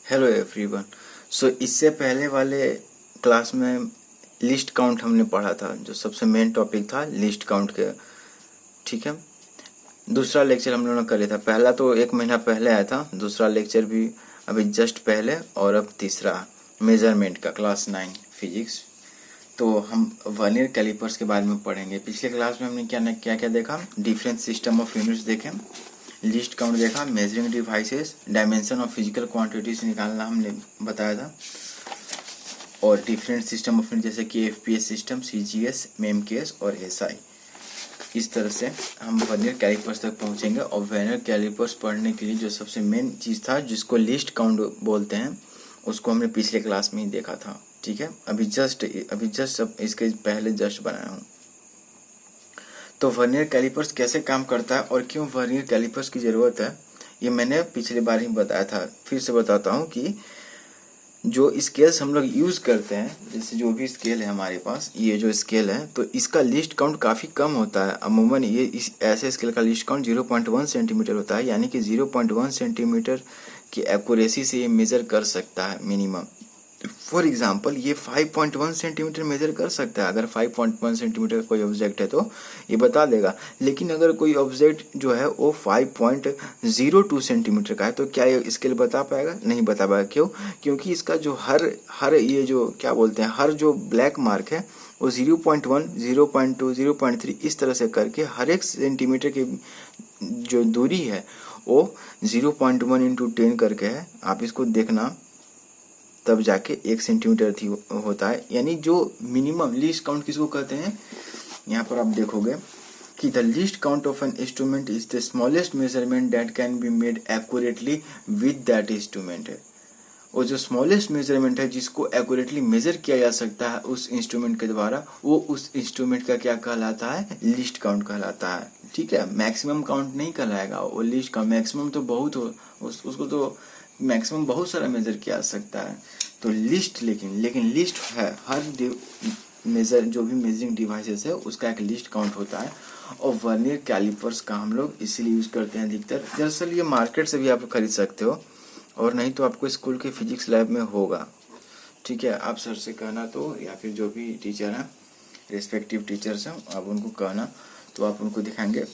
Hello everyone. इससे पहले वाले क्लास में लिस्ट काउंट हमने पढ़ा था, जो सबसे मेन टॉपिक था लिस्ट काउंट के। ठीक है, दूसरा लेक्चर हम लोगों ने कर लिया था। पहला तो 1 महीना पहले आया था, दूसरा लेक्चर भी अभी जस्ट पहले, और अब तीसरा मेजरमेंट का क्लास 9 फिजिक्स। तो हम वर्नियर कैलिपर्स के बारे में पढ़ेंगे। पिछले क्लास में हमने क्या क्या देखा, डिफरेंट सिस्टम ऑफ यूनिट्स देखे, लिस्ट काउंट देखा, measuring devices, dimension of physical quantities निकालना हमने बताया था, और डिफरेंट सिस्टम ऑफ यूनिट जैसे कि एफपीएस सिस्टम, सीजीएस, मेमकेएस और एसआई। इस तरह से हम वर्नियर कैलिपर्स तक पहुंचेंगे। और वर्नियर कैलिपर्स पढ़ने के लिए जो सबसे मेन चीज़ था, जिसको लिस्ट काउंट बोलते हैं, उसको हमने पिछले क्लास में ही देखा था। ठीक है, अभी जस्ट इसके पहले जस्ट बनाया हूँ। तो वर्नियर कैलिपर्स कैसे काम करता है और क्यों वर्नियर कैलिपर्स की ज़रूरत है, ये मैंने पिछली बार ही बताया था। फिर से बताता हूँ कि जो स्केल्स हम लोग यूज़ करते हैं, जैसे जो भी स्केल है हमारे पास, ये जो स्केल है, तो इसका लिस्ट काउंट काफ़ी कम होता है। अमूमन ये इस ऐसे स्केल का लिस्ट काउंट 0.1 सेंटीमीटर होता है, यानी कि 0.1 सेंटीमीटर की एक्यूरेसी से ये मेज़र कर सकता है मिनिमम। फॉर एग्जाम्पल ये 5.1 सेंटीमीटर मेजर कर सकता है। अगर 5.1 सेंटीमीटर कोई ऑब्जेक्ट है तो ये बता देगा। लेकिन अगर कोई ऑब्जेक्ट जो है वो 5.02 सेंटीमीटर का है तो क्या ये स्केल बता पाएगा? नहीं बता पाएगा। क्यों? क्योंकि इसका जो हर ये जो क्या बोलते हैं, हर जो ब्लैक मार्क है वो 0.1, 0.2, 0.3 इस तरह से करके हर एक सेंटीमीटर की जो दूरी है वो 0.1 इंटू 10 करके है। आप इसको देखना, तब जाके 1 सेंटीमीटर थी होता है। यानी जो मिनिमम लिस्ट काउंट किसको कहते हैं, यहाँ पर आप देखोगे कि the least count of an instrument is the smallest measurement that can be made accurately with that instrument है। वो जो स्मॉलेस्ट मेजरमेंट है जिसको एक्यूरेटली मेजर किया जा सकता है उस इंस्ट्रूमेंट के द्वारा, वो उस इंस्ट्रूमेंट का क्या कहलाता है? लिस्ट काउंट कहलाता है। ठीक है, मैक्सिमम काउंट नहीं कहलाएगा वो लिस्ट का। मैक्सिमम तो बहुत हो, उसको तो मैक्सिमम बहुत सारा मेजर किया जा सकता है। तो लिस्ट लेकिन लिस्ट है, हर मेजर जो भी मेजरिंग डिवाइसेस है उसका एक लिस्ट काउंट होता है। और वर्नियर कैलिपर्स का हम लोग इसीलिए यूज करते हैं अधिकतर। दरअसल ये मार्केट से भी आप खरीद सकते हो, और नहीं तो आपको स्कूल के फिजिक्स लैब में होगा। ठीक है, आप सर से कहना तो, या फिर जो भी टीचर हैं, रेस्पेक्टिव टीचर्स हैं, आप उनको कहना तो आप उनको दिखाएंगे।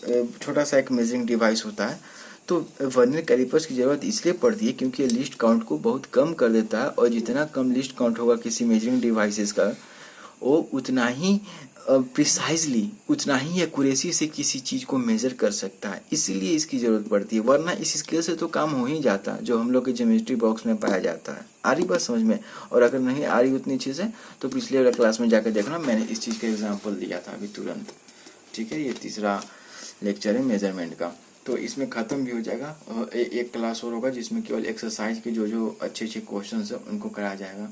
छोटा सा एक मेजरिंग डिवाइस होता है। तो वर्नियर कैलिपर्स की ज़रूरत इसलिए पड़ती है क्योंकि ये लिस्ट काउंट को बहुत कम कर देता है, और जितना कम लिस्ट काउंट होगा किसी मेजरिंग डिवाइसेस का, वो उतना ही प्रिसाइजली, उतना ही एक्यूरेसी से किसी चीज़ को मेजर कर सकता है। इसीलिए इसकी ज़रूरत पड़ती है, वरना इस स्केल से तो काम हो ही जाता जो हम लोग के ज्योमेट्री बॉक्स में पाया जाता है। आ रही बात समझ में? और अगर नहीं आ रही उतनी चीज़ें तो पिछले वाला क्लास में जाकर देखना, मैंने इस चीज़ का एग्जाम्पल दिया था अभी तुरंत। ठीक है, ये तीसरा लेक्चर है मेजरमेंट का, तो इसमें ख़त्म भी हो जाएगा। और एक क्लास और होगा जिसमें केवल एक्सरसाइज के जो अच्छे क्वेश्चन है उनको कराया जाएगा।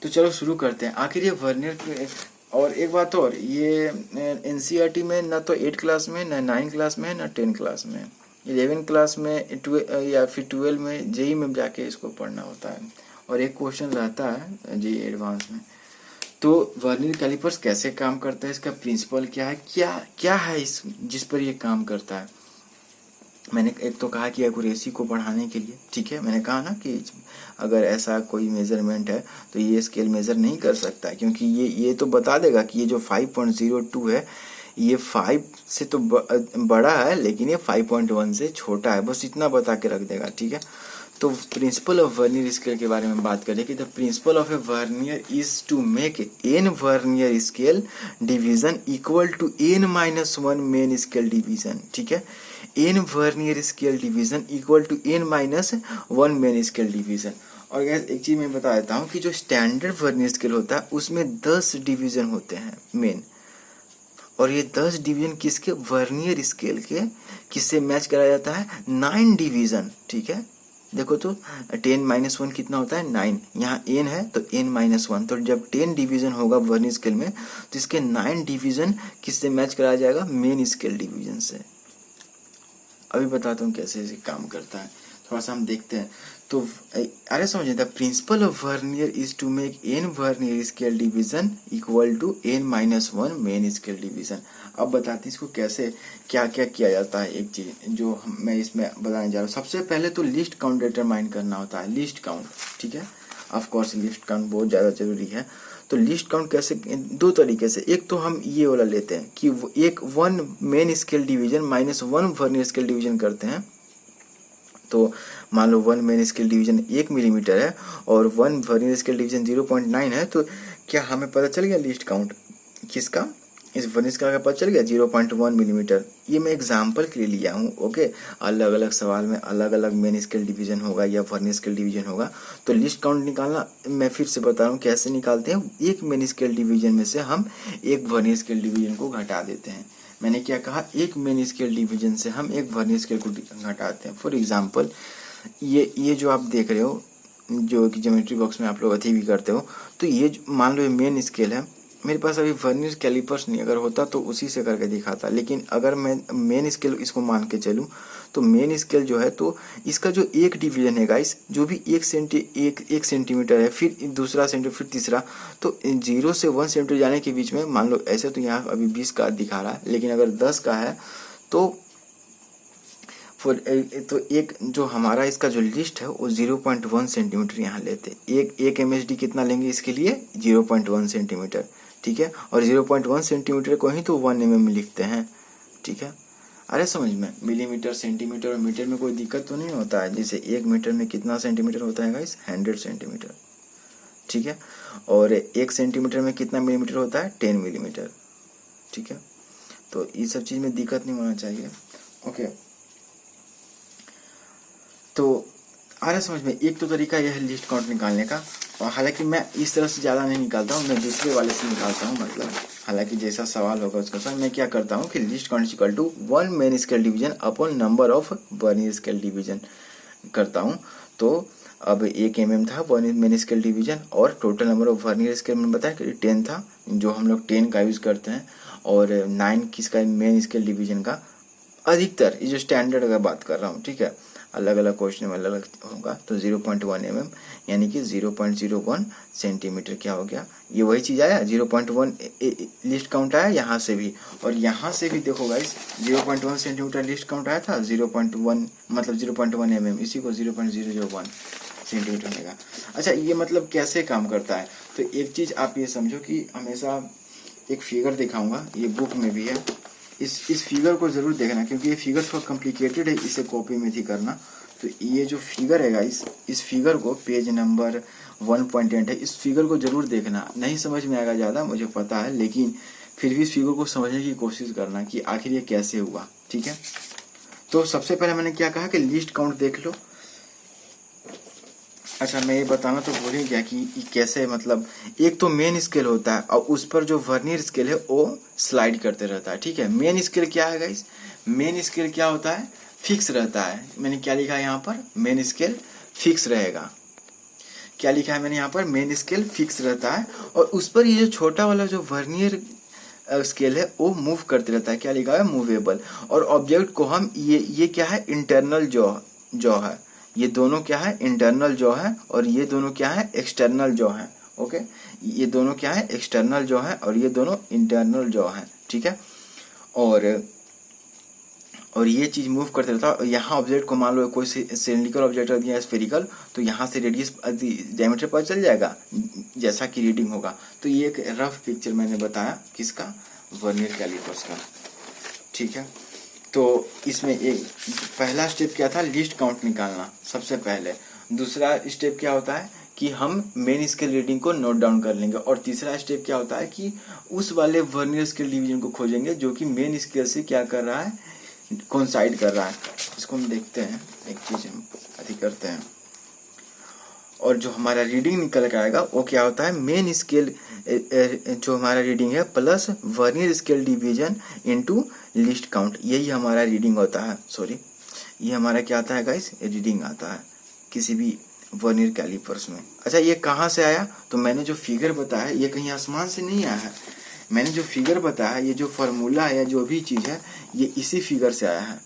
तो चलो शुरू करते हैं। आखिर ये वर्नियर, और एक बात और, ये एनसीईआरटी में ना तो 8 क्लास में, ना 9 क्लास में, ना 10 क्लास में, 11 क्लास में, या फिर 12 में, जेई में जाके इसको पढ़ना होता है। और एक क्वेश्चन रहता है जेई एडवांस में। तो वर्नियर कैलिपर्स कैसे काम करता है, इसका प्रिंसिपल क्या है, क्या है इस जिस पर ये काम करता है। मैंने एक तो कहा कि एक्यूरेसी को बढ़ाने के लिए। ठीक है, मैंने कहा ना कि अगर ऐसा कोई मेजरमेंट है तो ये स्केल मेजर नहीं कर सकता, क्योंकि ये तो बता देगा कि ये जो 5.02 है ये 5 से तो बड़ा है, लेकिन ये 5.1 से छोटा है, बस इतना बता के रख देगा। ठीक है, तो प्रिंसिपल ऑफ वर्नियर स्केल के बारे में बात करें कि the principle of a vernier is to make n vernier scale division equal to n-1 main scale division. ठीक है, n vernier scale division equal to n-1 main scale division. और एक चीज मैं बता देता हूँ कि जो स्टैंडर्ड वर्नियर स्केल होता है उसमें 10 डिवीजन होते हैं मेन, और ये 10 डिवीजन किसके? वर्नियर स्केल के। किससे मैच कराया जाता है? 9 डिवीजन। ठीक है, देखो तो 10-1 कितना होता है? 9। यहाँ n है तो n-1, तो जब 10 डिवीजन होगा वर्नियर स्केल में तो इसके 9 डिवीजन किससे मैच कराया जाएगा? मेन स्केल डिवीजन से। अभी बताता हूँ कैसे इसे काम करता है। थोड़ा सा हम देखते हैं। तो अरे समझिए, the principle of vernier is to make n vernier scale division equal to n-1 main scale division. अब बताते हैं इसको कैसे क्या क्या किया जाता है। एक चीज जो मैं इसमें बताने जा रहा हूँ, सबसे पहले तो लिस्ट काउंट डिटरमाइन करना होता है, लिस्ट काउंट, ठीक है। ऑफ कोर्स लिस्ट काउंट बहुत ज़्यादा जरूरी है। तो लिस्ट काउंट कैसे, दो तरीके से। एक तो हम ये वाला लेते हैं कि एक 1 main scale division -1 vernier scale division करते हैं। तो मान लो 1 मेन स्केल डिवीजन 1 मिलीमीटर है और 1 वर्नियर स्केल डिवीजन 0.9 है, तो क्या हमें पता चल गया लिस्ट काउंट किसका, इस वर्नियर स्केल का पता चल गया 0.1 मिलीमीटर। ये मैं एग्जांपल के लिए लिया हूँ, ओके। अलग अलग सवाल में अलग अलग मेन स्केल डिवीजन होगा या वर्नियर स्केल डिवीजन होगा। तो लिस्ट काउंट निकालना मैं फिर से बता रहा हूँ कैसे निकालते हैं। एक मेन स्केल डिवीजन में से हम एक वर्नियर स्केल डिवीजन को घटा देते हैं। मैंने क्या कहा, एक मेन स्केल डिवीजन से हम एक वर्नियर स्केल को घटाते हैं। फॉर एग्जांपल ये जो आप देख रहे हो, जो कि ज्योमेट्री बॉक्स में आप लोग अथी भी करते हो, तो ये मान लो ये मेन स्केल है। मेरे पास अभी वर्नियर कैलिपर्स नहीं, अगर होता तो उसी से करके दिखाता, लेकिन अगर मैं मेन स्केल इसको मान के चलूँ तो मेन स्केल जो है, तो इसका जो एक डिवीजन है गाइस, जो भी एक सेंटीमीटर है, फिर दूसरा सेंटीमीटर, फिर तीसरा, तो 0 से 1 सेंटीमीटर जाने के बीच में, मान लो ऐसे तो यहाँ अभी 20 का दिखा रहा है, लेकिन अगर 10 का है तो एक जो हमारा इसका जो लिस्ट है वो 0.1 सेंटीमीटर यहाँ लेते हैं। एक MSD कितना लेंगे इसके लिए, 0.1 सेंटीमीटर, ठीक है। और 0.1 सेंटीमीटर को ही तो 1 mm लिखते हैं, ठीक है। अरे समझ में, मिलीमीटर, सेंटीमीटर और मीटर में कोई दिक्कत तो नहीं होता है। जैसे 1 मीटर में कितना सेंटीमीटर होता है गाइस, 100 सेंटीमीटर, ठीक है। और 1 सेंटीमीटर में कितना मिलीमीटर होता है, 10 मिलीमीटर, ठीक है। तो ये सब चीज़ में दिक्कत नहीं होना चाहिए, ओके। तो आ रहा समझ में, एक तो तरीका यह है लिस्ट काउंट निकालने का। और हालांकि मैं इस तरह से ज़्यादा नहीं निकालता हूँ, मैं दूसरे वाले से निकालता हूँ। मतलब हालांकि जैसा सवाल होगा उसका सवाल मैं क्या करता हूँ कि least count equal to 1 main scale division upon number of vernier scale division करता हूँ। तो अब 1 mm था 1 मेन स्केल डिवीजन, और total number of vernier scale मैंने बताया कि 10 था, जो हम लोग 10 का यूज़ करते हैं, और 9 किसका, मेन स्केल डिवीजन का। अधिकतर ये जो स्टैंडर्ड का बात कर रहा हूँ, ठीक है, अलग अलग क्वेश्चन में अलग अलग होगा। तो 0.1 mm यानी कि 0.01 सेंटीमीटर क्या हो गया, ये वही चीज़ आया, 0.1 लिस्ट काउंट आया यहाँ से भी, और यहाँ से भी देखो गाइस 0.1 सेंटीमीटर लिस्ट काउंट आया था, 0.1 मतलब 0.1 mm, इसी को 0.001 सेंटीमीटर मिलेगा। अच्छा, ये मतलब कैसे काम करता है, तो एक चीज़ आप ये समझो कि हमेशा एक फिगर दिखाऊंगा, ये बुक में भी है, इस फिगर को जरूर देखना, क्योंकि ये फिगर थोड़ा कॉम्प्लिकेटेड है, इसे कॉपी में ही करना। तो ये जो फिगर है गाइस, इस फिगर को पेज नंबर 1.8 है, इस फिगर को जरूर देखना। नहीं समझ में आएगा ज़्यादा, मुझे पता है, लेकिन फिर भी इस फिगर को समझने की कोशिश करना कि आखिर ये कैसे हुआ, ठीक है। तो सबसे पहले मैंने क्या कहा कि लिस्ट काउंट देख लो। अच्छा, मैं ये बताना तो भूल ही गया कि कैसे, मतलब एक तो मेन स्केल होता है और उस पर जो वर्नियर स्केल है वो स्लाइड करते रहता है, ठीक है। मेन स्केल क्या है गाइस, मेन स्केल क्या होता है, फिक्स रहता है। मैंने क्या लिखा है यहाँ पर, मेन स्केल फिक्स रहेगा। क्या लिखा है मैंने यहाँ पर, मेन स्केल फिक्स रहता है, और उस पर ये जो छोटा वाला जो वर्नियर स्केल है वो मूव करते रहता है। क्या लिखा है, मूवेबल। और ऑब्जेक्ट को हम ये क्या है, इंटरनल जॉ है, ये दोनों क्या है, इंटरनल जॉ है, और ये दोनों क्या है, एक्सटर्नल जॉ है, ओके। ये दोनों क्या है, एक्सटर्नल जॉ है, और ये दोनों इंटरनल जॉ है, ठीक है। और ये चीज मूव करते रहता है। यहाँ ऑब्जेक्ट को मान लो कोई सिलिंड्रिकल ऑब्जेक्ट रख दिया स्फेरिकल, तो यहाँ से रेडियस डायमीटर पता चल जाएगा जैसा कि रीडिंग होगा। तो ये एक रफ पिक्चर मैंने बताया किसका, वर्नियर कैलिपर्स का, ठीक है। तो इसमें एक पहला स्टेप क्या था, लिस्ट काउंट निकालना सबसे पहले। दूसरा स्टेप क्या होता है कि हम मेन स्केल रीडिंग को नोट डाउन कर लेंगे, और तीसरा स्टेप क्या होता है कि उस वाले वर्नियर स्केल डिवीजन को खोजेंगे जो कि मेन स्केल से क्या कर रहा है, कोइंसाइड कर रहा है। इसको हम देखते हैं, एक चीज हम अति करते हैं, और जो हमारा रीडिंग निकल के आएगा वो क्या होता है, मेन स्केल जो हमारा रीडिंग है plus vernier scale division into list count, यही हमारा रीडिंग होता है। सॉरी, ये हमारा क्या आता है गाइस, रीडिंग आता है किसी भी वर्नियर कैलिपर्स में। अच्छा, ये कहाँ से आया, तो मैंने जो फिगर बताया ये कहीं आसमान से नहीं आया है। मैंने जो फिगर बताया, ये जो फार्मूला है या जो भी चीज़ है, ये इसी फिगर से आया है,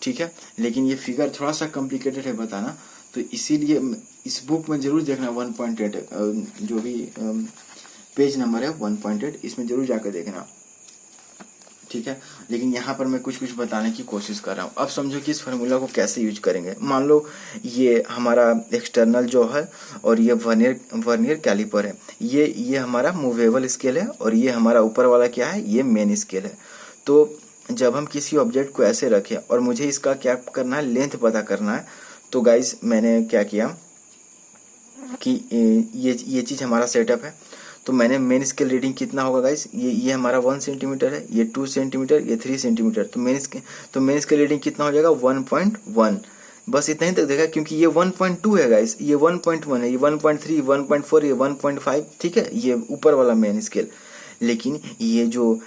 ठीक है। लेकिन ये फिगर थोड़ा सा कॉम्प्लिकेटेड है बताना, तो इसीलिए इस बुक में जरूर देखना 1.8 जो भी पेज नंबर है 1.8, इसमें जरूर जाकर देखना, ठीक है। लेकिन यहाँ पर मैं कुछ कुछ बताने की कोशिश कर रहा हूँ। अब समझो कि इस फार्मूला को कैसे यूज करेंगे। मान लो ये हमारा एक्सटर्नल जो है और ये वर्नियर कैलिपर है, ये हमारा मूवेबल स्केल है और ये हमारा ऊपर वाला क्या है, ये मेन स्केल है। तो जब हम किसी ऑब्जेक्ट को ऐसे रखें और मुझे इसका क्या करना है, लेंथ पता करना है, तो गाइस मैंने क्या किया कि ये चीज़ हमारा सेटअप है। तो मैंने मेन स्केल रीडिंग कितना होगा गाइस, ये हमारा 1 सेंटीमीटर है, ये 2 सेंटीमीटर, ये 3 सेंटीमीटर। तो मेन स्केल रीडिंग कितना हो जाएगा 1.1। बस इतना ही तक देखा, क्योंकि ये 1.2 है गाइस, ये 1.1 है, ये 1.3, 1.4, ये 1.5, ठीक है, ये ऊपर वाला मेन स्केल। लेकिन ये जो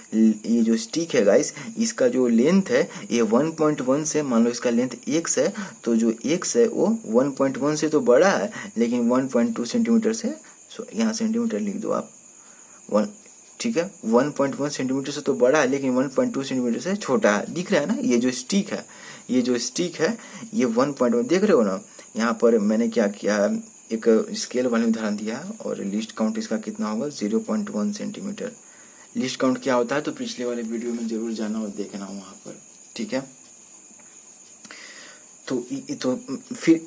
स्टिक है गाइस, इसका जो लेंथ है ये 1.1 से, मान लो इसका लेंथ x है, तो जो x है वो 1.1 से तो बड़ा है, लेकिन 1.2 सेंटीमीटर से, यहाँ सेंटीमीटर लिख दो आप, 1, ठीक है, 1.1 सेंटीमीटर से तो बड़ा है, लेकिन 1.2 सेंटीमीटर से छोटा है। दिख रहा है ना, ये जो स्टिक है ये 1.1 देख रहे हो ना। यहाँ पर मैंने क्या किया है, एक स्केल वाले उदाहरण दिया है और लिस्ट काउंट इसका कितना होगा 0.1 सेंटीमीटर। लिस्ट काउंट क्या होता है तो पिछले वाले वीडियो में जरूर जाना और देखना वहां पर, ठीक है। तो फिर,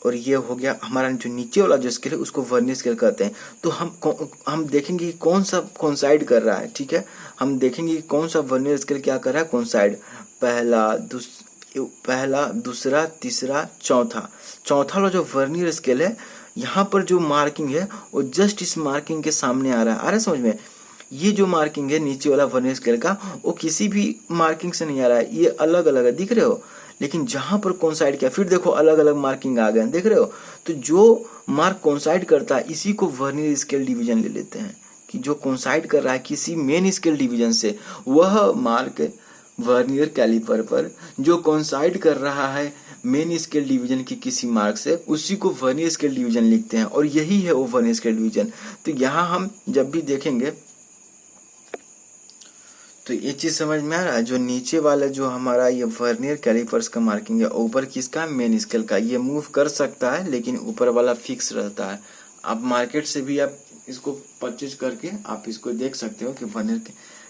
और ये हो गया हमारा जो नीचे वाला जो स्केल है उसको वर्नियर स्केल कहते हैं। तो हम देखेंगे कि कौन सा कोइंसाइड कर रहा है, ठीक है। हम देखेंगे कि कौन सा वर्नियर स्केल क्या कर रहा है, कोइंसाइड। पहला, दूसरा, तीसरा, चौथा वाला जो वर्नियर स्केल है, यहाँ पर जो मार्किंग है वो जस्ट इस मार्किंग के सामने आ रहा है समझ में। ये जो मार्किंग है नीचे वाला वर्नियर स्केल का, वो किसी भी मार्किंग से नहीं आ रहा है, ये अलग अलग है, दिख रहे हो। लेकिन जहां पर कोइंसाइड किया, फिर देखो अलग अलग मार्किंग आ गए, देख रहे हो। तो जो मार्क कोइंसाइड करता है इसी को वर्नियर स्केल डिवीजन ले लेते हैं, कि जो कोइंसाइड कर रहा है किसी मेन स्केल डिवीजन से, वह मार्क वर्नियर कैलिपर पर जो कोइंसाइड कर रहा है मेन स्केल डिवीजन की किसी मार्क से, उसी को वर्नियर स्केल डिवीजन लिखते हैं, और यही है वो वर्नियर स्केल डिवीजन। तो यहाँ हम जब भी देखेंगे तो ये चीज समझ में आ रहा है, जो नीचे वाला जो हमारा ये वर्नियर कैलिपर्स का मार्किंग है, ऊपर किसका, मेन स्केल का। ये मूव कर सकता है लेकिन ऊपर वाला फिक्स रहता है। आप मार्केट से भी आप इसको परचेज करके आप इसको देख सकते हो कि वर्नियर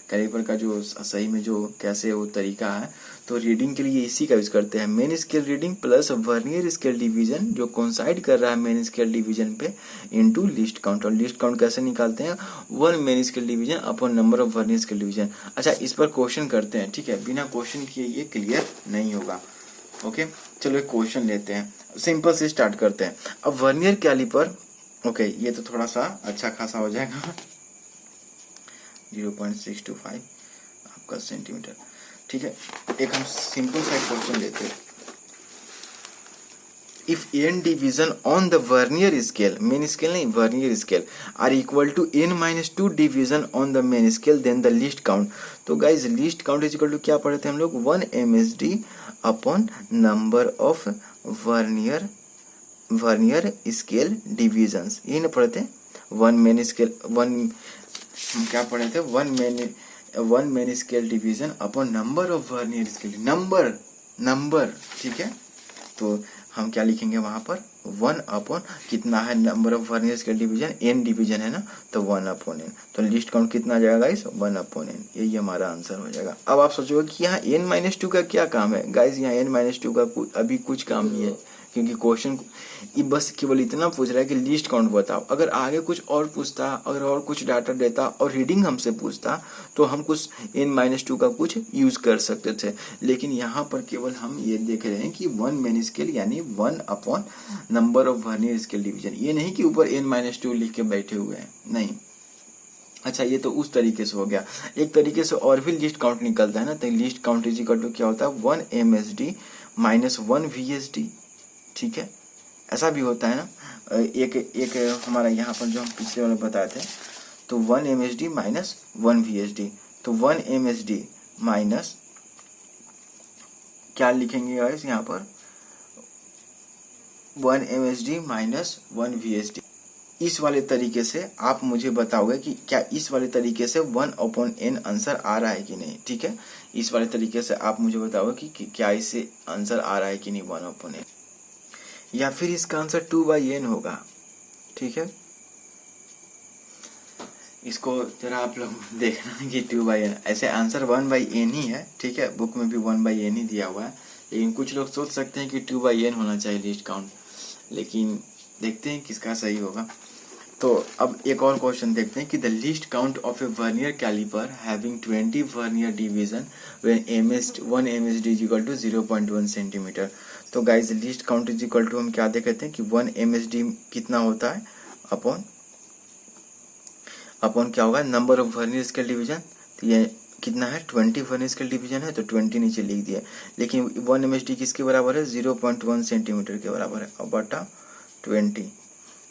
कैलिपर का जो सही में जो कैसे वो तरीका है। तो रीडिंग के लिए इसी का यूज करते हैं, main scale reading plus vernier scale division जो कोइंसाइड कर रहा है मेन स्केल डिवीजन पे, इनटू लिस्ट काउंट। और लिस्ट काउंट कैसे निकालते हैं, 1 main scale division upon number of vernier scale division. अच्छा, इस पर क्वेश्चन करते हैं, ठीक है, बिना क्वेश्चन किए ये क्लियर नहीं होगा। ओके, चलो एक क्वेश्चन लेते हैं, सिंपल से स्टार्ट करते हैं। अब वर्नियर कैलिपर, ओके, ये तो थोड़ा सा अच्छा खासा हो जाएगा, 0.625 आपका सेंटीमीटर, ठीक है। एक हम सिंपल सा क्वेश्चन लेते हैं। If n division on the vernier scale, main scale नहीं vernier scale, are equal to n-2 division on the main scale, then the least count. तो guys list count is equal to क्या पढ़े थे हम लोग, 1 MSD upon number of vernier scale divisions, ये ना पढ़े थे। 1 मेन स्केल, हम क्या पढ़े थे, 1 main scale division upon number of vernier scale, number, ठीक है। तो हम क्या लिखेंगे वहां पर, 1 अपॉन कितना है number of vernier scale division, n division है ना, तो 1 अपॉन n। तो लिस्ट काउंट कितना आ जाएगा गाइस, 1 अपॉन n, यही हमारा आंसर हो जाएगा। अब आप सोचोगे कि यहाँ n-2 का क्या काम है गाइस, यहाँ n-2 का अभी कुछ काम नहीं है, क्योंकि क्वेश्चन ये बस केवल इतना पूछ रहा है कि लिस्ट काउंट बताओ। अगर आगे कुछ और पूछता, अगर और कुछ डाटा देता और रीडिंग हमसे पूछता, तो हम कुछ n-2 का कुछ यूज कर सकते थे। लेकिन यहाँ पर केवल हम ये देख रहे हैं कि 1 मेन स्केल यानी 1 upon number of vernier scale division, ये नहीं कि ऊपर n-2 लिख के बैठे हुए हैं, नहीं। अच्छा, ये तो उस तरीके से हो गया। एक तरीके से और भी लिस्ट काउंट निकलता है ना, तो least count is equal to क्या होता है, 1 MSD माइनस 1 VSD, ठीक है, ऐसा भी होता है ना। एक हमारा यहाँ पर जो हम पिछले वाले बताए थे, तो 1 MSD माइनस 1 VSD, तो 1 MSD माइनस क्या लिखेंगे गाइस यहाँ पर, 1 MSD माइनस 1 VSD, इस वाले तरीके से आप मुझे बताओगे कि क्या इस वाले तरीके से 1/n आंसर आ रहा है कि नहीं। ठीक है, इस वाले तरीके से आप मुझे बताओगे कि क्या इससे आंसर आ रहा है कि नहीं 1/n, या फिर इसका आंसर 2/n होगा। ठीक है, इसको जरा आप लोग देखना कि 2/n, ऐसे आंसर 1/n ही है। ठीक है, बुक में भी 1/n ही दिया हुआ है, लेकिन कुछ लोग सोच सकते हैं कि 2/n होना चाहिए लीस्ट काउंट, लेकिन देखते हैं किसका सही होगा। तो अब एक और क्वेश्चन देखते हैं कि the least count of a vernier calliper having 20 vernier division when 1 MSD is equal to 0.1 centimetre. तो guys least count is equal to हम क्या देखते हैं कि 1 MSD कितना होता है अपॉन क्या होगा, number of vernier scale division. तो ये कितना है, 20 वर्नियर स्केल डिवीजन है, तो 20 नीचे लिख दिया। लेकिन 1 MSD किसके बराबर है, 0.1 सेंटीमीटर के बराबर है, और बटा 20,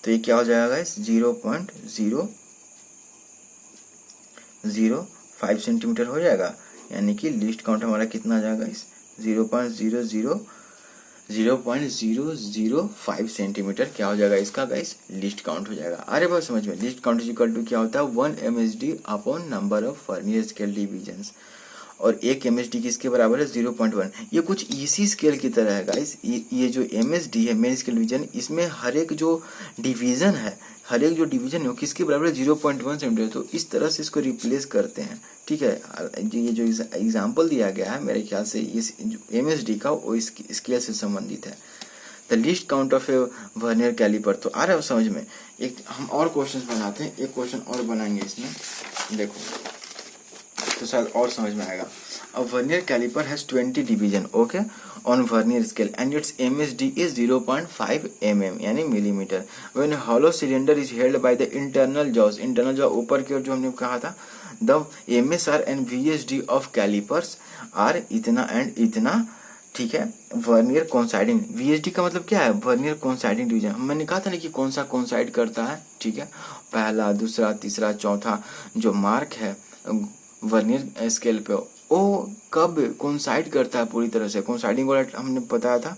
तो ये क्या हो जाएगा गाइस, 0.005 सेंटीमीटर हो जाएगा। यानी कि लिस्ट काउंट हमारा कितना आ जाएगा इस 0.005 सेंटीमीटर क्या हो जाएगा इसका गाइस, लिस्ट काउंट हो जाएगा। अरे बात समझ में, लिस्ट काउंट इक्वल टू क्या होता है, 1 MSD upon number of vernier scale divisions, और 1 MSD किसके बराबर है, 0.1। ये कुछ इसी स्केल की तरह है गाइस। ये जो MSD है, मेन स्केल डिवीजन, इसमें हर एक जो डिवीजन है वो किसके बराबर है, 0.1 सेंटीमीटर। तो इस तरह से इसको रिप्लेस करते हैं। ठीक है, ये जो एग्जाम्पल दिया गया है मेरे ख्याल से इस MSD का वो इस स्केल से संबंधित है। The least count of a vernier caliper. तो आ रहा है समझ में। एक हम और क्वेश्चन बनाते हैं, एक क्वेश्चन और बनाएंगे इसमें, देखो तो शायद और समझ में आएगा। A vernier caliper has 20 division, okay, on vernier scale, and its MSD is 0.5 mm यानी millimetre. When a hollow cylinder is held by the internal jaws ऊपर की ओर जो हमने कहा था, the MSR and VSD of calipers are इतना and इतना। ठीक है, वर्नियर कोइंसाइडिंग, VSD का मतलब क्या है, वर्नियर कोइंसाइडिंग डिवीजन। मैंने कहा था ना कि कौन सा कोइंसाइड करता है। ठीक है, पहला, दूसरा, तीसरा, चौथा जो मार्क है वर्नियर स्केल पे वो कब कोइंसाइड करता है पूरी तरह से। कोइंसाइडिंग वाला हमने बताया था,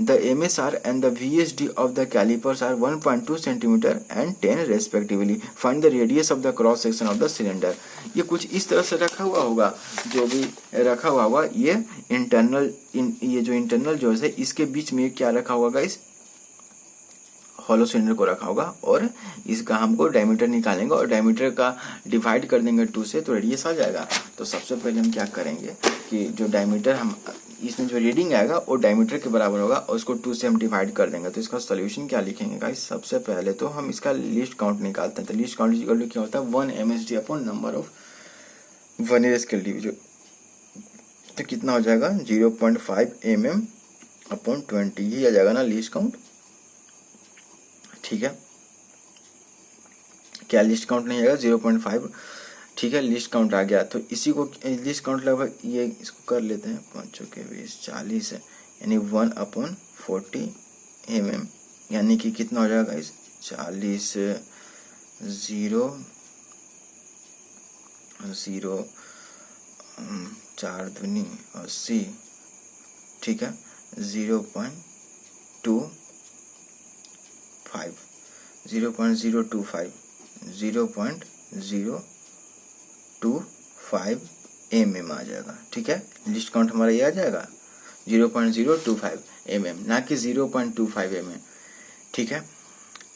the MSR and the VSD of the calipers are 1.2 centimetre and 10 respectively. Find the radius of the cross section of the cylinder. ये कुछ इस तरह से रखा हुआ होगा, जो भी रखा हुआ होगा ये इंटरनल, ये जो इंटरनल जो है इसके बीच में क्या रखा होगा गाइस, हॉलो सिलेंडर को रखा होगा, और इसका हमको डायमीटर निकालेंगे और डायमीटर का डिवाइड कर देंगे 2 से, तो रेडियस आ जाएगा। तो सबसे पहले हम क्या करेंगे कि जो डायमीटर हम इसमें जो रीडिंग आएगा वो डायमीटर के बराबर होगा, और उसको 2 से हम डिवाइड कर देंगे। तो इसका सोल्यूशन क्या लिखेंगे गाइस, सबसे पहले तो हम इसका लिस्ट काउंट निकालते हैं। तो लिस्ट काउंट इक्वल टू क्या होता है, 1 MSD upon number of vernier scale division. तो कितना हो जाएगा, 0.5 mm अपॉन 20, ये आ जाएगा ना लिस्ट काउंट। ठीक है, क्या लिस्ट काउंट नहीं आएगा, 0.5। ठीक है, लिस्ट काउंट आ गया। तो इसी को लिस्ट काउंट लगभग ये इसको कर लेते हैं, 5 के 20 40 है, यानी 1/40 mm, यानी कि कितना हो जाएगा इस 40 0 0 4 दूनी 80। ठीक है, 0.025 mm आ जाएगा। ठीक है, लिस्ट काउंट हमारा ये आ जाएगा 0.025 mm, ना कि 0.25 mm। ठीक है,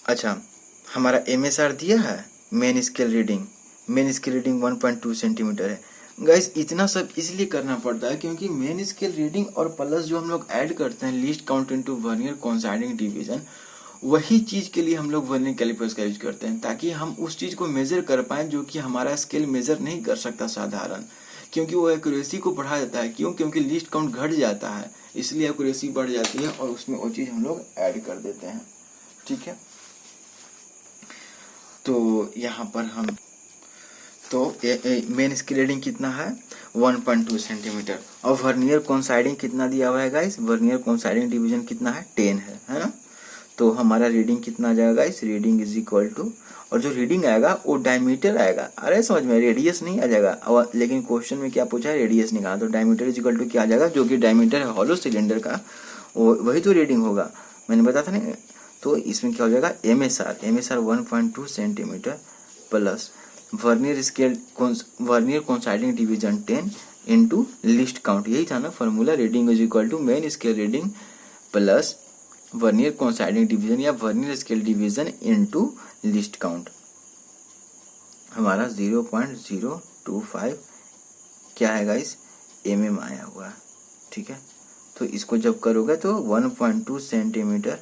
अच्छा हमारा MSR दिया है, मेन स्केल रीडिंग 1.2 सेंटीमीटर है। गाइस इतना सब इसलिए करना पड़ता है क्योंकि मेन स्केल रीडिंग और प्लस जो हम लोग ऐड करते हैं list count into vernier coinciding division, वही चीज के लिए हम लोग वर्नियर कैलिपर्स का यूज करते हैं, ताकि हम उस चीज को मेजर कर पाएं जो कि हमारा स्केल मेजर नहीं कर सकता साधारण, क्योंकि वो एक्यूरेसी को बढ़ा देता है। क्यों, क्योंकि लिस्ट काउंट घट जाता है, इसलिए एक्यूरेसी बढ़ जाती है और उसमें वो चीज हम लोग ऐड कर देते हैं। ठीक है, तो यहाँ पर हम तो मेन स्केल रीडिंग कितना है, 1.2 सेंटीमीटर, और वर्नियर कोइंसाइडिंग कितना दिया हुआ है गाइस, वर्नियर कोइंसाइडिंग डिवीजन कितना है, 10 है ना। तो हमारा रीडिंग कितना आ जाएगा इस रीडिंग इज इक्वल टू, और जो रीडिंग आएगा वो डायमीटर आएगा। अरे समझ में, रेडियस नहीं आ जाएगा। लेकिन क्वेश्चन में क्या पूछा है, रेडियस निकाला, तो डायमीटर इज इक्वल टू क्या आ जाएगा, जो कि डायमीटर है हॉलो सिलेंडर का, वही तो रीडिंग होगा। मैंने बताया था ना, तो इसमें क्या हो जाएगा, MSR 1.2 centimetre plus vernier coinciding division 10 into list count, यही था ना formula, reading is equal to main scale reading plus vernier coinciding division या vernier scale division into list count. हमारा 0.025 क्या है गाइस, mm आया हुआ है, ठीक है। तो इसको जब करोगे तो 1.2 सेंटीमीटर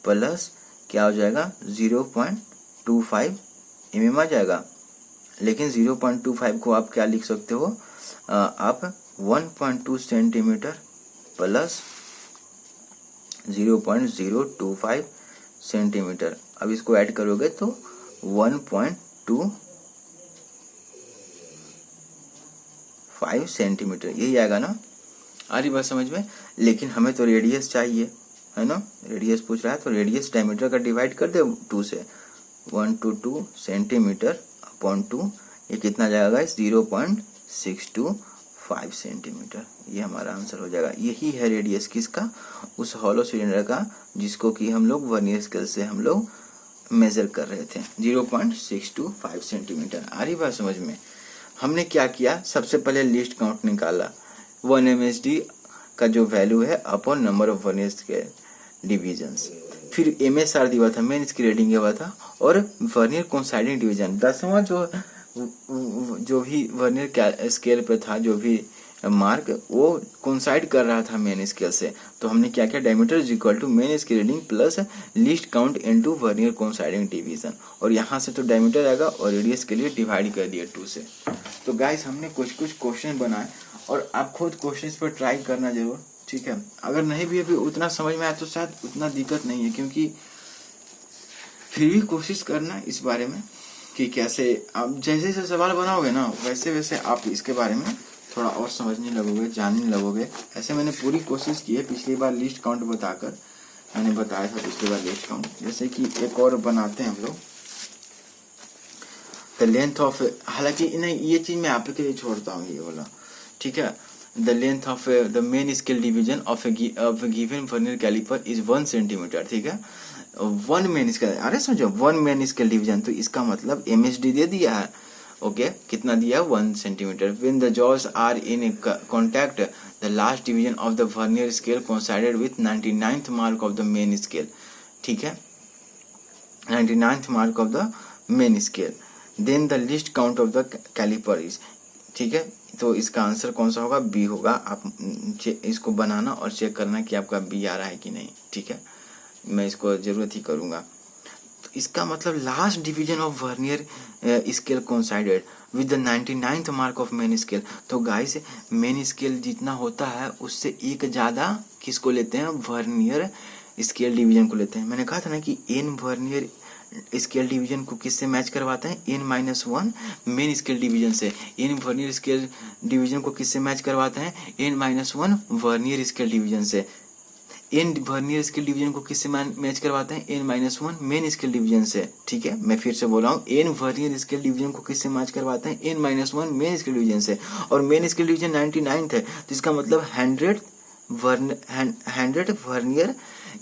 प्लस क्या हो जाएगा 0.25 mm आ जाएगा। लेकिन 0.25 को आप क्या लिख सकते हो, आप 1.2 सेंटीमीटर प्लस 0.025 सेंटीमीटर, अब इसको ऐड करोगे तो 1.25 सेंटीमीटर, यही आएगा ना, आ रही बात समझ में। लेकिन हमें तो रेडियस चाहिए, है ना, रेडियस पूछ रहा है, तो रेडियस डायमीटर का डिवाइड कर दे 2 से, 122 सेंटीमीटर अपॉन 2, ये कितना जाएगा, 0.625 सेंटीमीटर, ये हमारा आंसर हो जाएगा। यही है रेडियस किसका, उस हॉलो सिलेंडर का जिसको कि हम लोग वर्नियर स्केल से हम लोग मेजर कर रहे थे, 0.625 सेंटीमीटर। आ रही बात समझ में। हमने क्या किया, सबसे पहले लिस्ट काउंट निकाला, 1 MSD का जो वैल्यू है upon number of vernier scale divisions, फिर MSR दिया था, मेन स्केल रीडिंग दिया था, और वर्नियर कोइंसाइडिंग डिवीजन 10वां जो भी वर्नियर स्केल पे था, जो भी मार्क वो कोइंसाइड कर रहा था मेन स्केल से, तो हमने क्या किया, diameter is equal to main scale reading plus least count into vernier coinciding division, और यहाँ से तो डायमीटर आएगा और रेडियस के लिए डिवाइड कर दिया 2 से। तो गाइस हमने कुछ क्वेश्चन बनाए और आप खुद क्वेश्चन पर ट्राई करना जरूर, ठीक है। अगर नहीं भी अभी उतना समझ में आया तो शायद उतना दिक्कत नहीं है, क्योंकि फिर भी कोशिश करना इस बारे में कि कैसे आप जैसे जैसे सवाल बनाओगे ना, वैसे वैसे आप इसके बारे में थोड़ा और समझने लगोगे, जानने लगोगे। ऐसे मैंने पूरी कोशिश की है, पिछली बार लिस्ट काउंट बताकर मैंने बताया था, पिछली बार लिस्ट काउंट। जैसे कि एक और बनाते हैं हम लोग, द लेंथ ऑफ, हालांकि नहीं ये चीज मैं आप के लिए छोड़ता हूँ ये वाला, ठीक है। The length of the main scale division of given vernier caliper is 1 centimetre, ठीक है। 1 मेन स्केल, अरे समझो 1 मेन स्केल डिवीजन, तो इसका मतलब MSD दे दिया है, ओके, कितना दिया, 1 centimetre. When the jaws are in contact the last division of the vernier scale coincided with 99th mark of the main scale, ठीक है, 99th mark of the main scale, then the least count of the caliper is, ठीक है। तो इसका answer कौन सा होगा, B होगा। आप इसको बनाना और चेक करना कि आपका B आ रहा है कि नहीं, ठीक है, मैं इसको जरूरत ही करूंगा। तो इसका मतलब last division of vernier scale coincided with the 99th mark of main scale. तो गाइस मेन स्केल जितना होता है उससे एक ज्यादा किसको लेते हैं, वर्नियर स्केल डिवीजन को लेते हैं। मैंने कहा था ना कि n वर्नियर स्केल डिवीजन को किससे मैच करवाते हैं, n-1 मेन स्केल डिवीजन से। n वर्नियर स्केल डिवीजन को किससे मैच करवाते हैं, n-1 वर्नियर स्केल डिवीजन से। n वर्नियर स्केल डिवीजन को किससे मैच करवाते हैं, n-1 मेन स्केल डिवीजन से, ठीक है। मैं फिर से बोल रहा हूँ, n वर्नियर स्केल डिवीजन को किससे मैच करवाते हैं, n-1 मेन स्केल डिवीजन से, और मेन स्केल डिवीजन 99th है, तो इसका मतलब 100 वर्नियर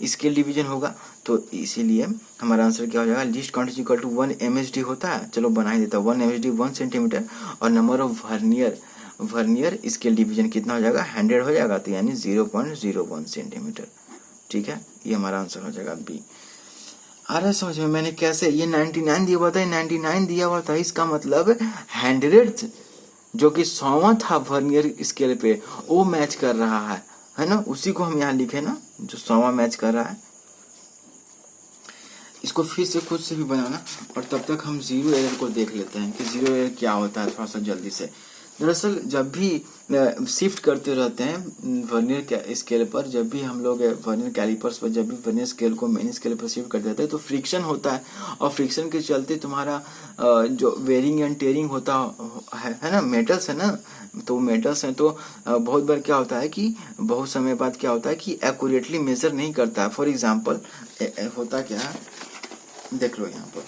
स्केल डिवीजन होगा। तो इसीलिए हमारा आंसर क्या हो जाएगा, least count is equal to 1 MSD होता है, चलो बना ही देता, 1 MSD 1 सेंटीमीटर, और number of vernier scale division कितना हो जाएगा, 100 हो जाएगा, तो यानी 0.01 सेंटीमीटर, ठीक है। ये हमारा आंसर हो जाएगा B। आ रहा है समझ में, मैंने कैसे, ये 99 दिया हुआ था, 99 दिया हुआ था, इसका मतलब 100th जो कि 100वां था वर्नियर स्केल पे वो मैच कर रहा है ना, उसी को हम यहाँ लिखे ना, जो 100वां मैच कर रहा है। इसको फिर से खुद से भी बनाना, और तब तक हम जीरो एरर को देख लेते हैं कि जीरो एरर क्या होता है, थोड़ा सा जल्दी से। दरअसल जब भी शिफ्ट करते रहते हैं वर्नियर स्केल पर, जब भी हम लोग वर्नियर कैलिपर्स पर जब भी वर्नियर स्केल को मेन स्केल पर शिफ्ट कर देते हैं तो फ्रिक्शन होता है, और फ्रिक्शन के चलते तुम्हारा जो वेरिंग एंड टेयरिंग होता है ना, मेटल्स है ना, तो मेटल्स हैं, तो बहुत बार क्या होता है कि बहुत समय बाद क्या होता है कि एक्यूरेटली मेजर नहीं करता है। फॉर एग्जाम्पल होता क्या है, देख लो यहाँ पर,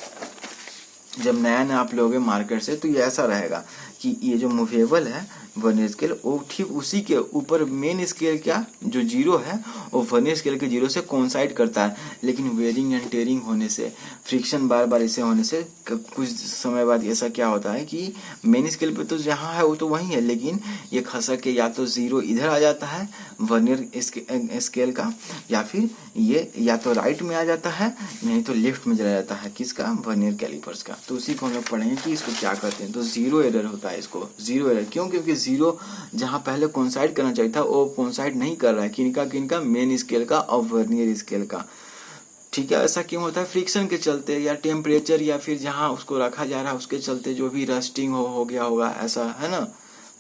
जब नया नया आप लोगे मार्केट से तो ये ऐसा रहेगा कि ये जो मूवेबल है वर्नियर स्केल वो ठीक उसी के ऊपर मेन स्केल क्या जो जीरो है वो वर्नियर स्केल के जीरो से कोइंसाइड करता है। लेकिन वेयरिंग एंड टेयरिंग होने से, फ्रिक्शन बार बार ऐसे होने से कुछ समय बाद ऐसा क्या होता है कि मेन स्केल पे तो जहाँ है वो तो वही है, लेकिन ये खसक के या तो जीरो इधर आ जाता है वर्नियर स्केल का, या फिर ये या तो राइट में आ जाता है नहीं तो लेफ्ट में चला जाता है, किसका वर्नियर कैलिपर्स का। तो उसी को हम लोग पढ़ेंगे कि इसको क्या कहते हैं। तो जीरो एरर होता है इसको, जीरो एरर क्यों? क्योंकि जीरो जहां पहले कोइंसाइड करना चाहिए था वो कोइंसाइड नहीं कर रहा है, किनका मेन स्केल का और वर्नियर स्केल का। ठीक है, ऐसा क्यों होता है? फ्रिक्शन के चलते या टेम्परेचर या फिर जहां उसको रखा जा रहा है उसके चलते, जो भी रस्टिंग हो गया होगा, ऐसा है ना,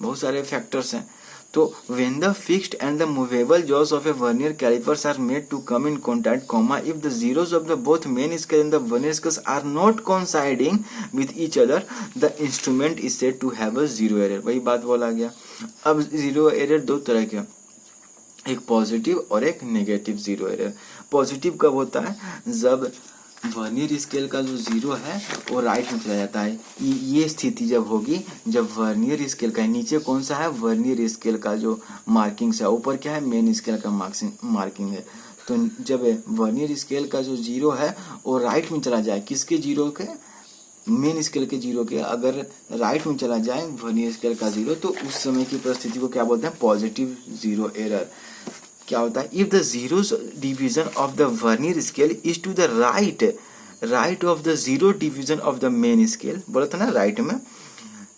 बहुत सारे फैक्टर्स हैं। तो when the fixed and the movable jaws of a vernier calipers are made to come in contact, comma, if the zeros of the both main scale and the vernier scales are not coinciding with each other, the instrument is said to have a zero error। वही बात बोला गया। अब zero error दो तरह के, एक positive और एक नेगेटिव जीरो एरर। पॉजिटिव कब होता है? जब वर्नियर स्केल का जो जीरो है वो राइट में चला जाता है। ये स्थिति जब होगी जब वर्नियर स्केल का, नीचे कौन सा है? वर्नियर स्केल का जो मार्किंग्स है, ऊपर क्या है? मेन स्केल का मार्किंग है। तो जब वर्नियर स्केल का जो जीरो है वो राइट में चला जाए, किसके जीरो के? मेन स्केल के जीरो के। अगर राइट में चला जाए वर्नियर स्केल का जीरो, तो उस समय की परिस्थिति को क्या बोलते हैं? Positive zero error. क्या होता है? If the zeros division of the vernier scale is to the right of the zero division of the main scale, बोला था ना राइट में।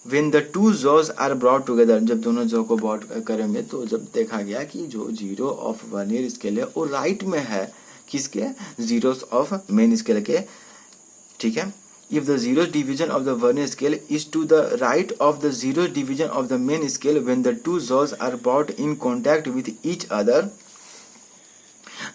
When the two jaws are brought together, जब दोनों jaw को ब्रॉट करेंगे तो जब देखा गया कि जो जीरो ऑफ वर्नियर स्केल है वो राइट में है, किसके? जीरोस ऑफ मेन स्केल के। ठीक है, if the zero division of the vernier scale is to the right of the zero division of the main scale when the two jaws are brought in contact with each other,